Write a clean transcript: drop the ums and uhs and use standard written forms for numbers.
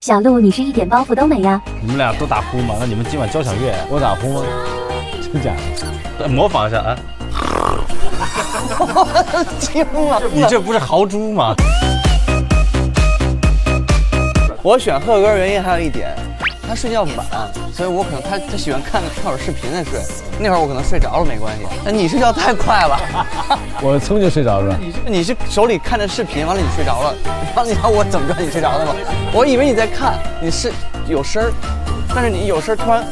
小鹿，你是一点包袱都没呀？你们俩都打呼吗？那你们今晚交响乐，我打呼吗？真假的？模仿一下啊！惊了！你这不是豪猪吗？我选贺哥原因还有一点，他睡觉晚，所以我可能他喜欢看会儿视频再睡。那会儿我可能睡着了没关系，但你睡觉太快了，我噌就睡着了。你是手里看着视频，完了你睡着了，然后你知道我怎么知道你睡着了吗？我以为你在看，你是有声儿，但是你有声儿突然。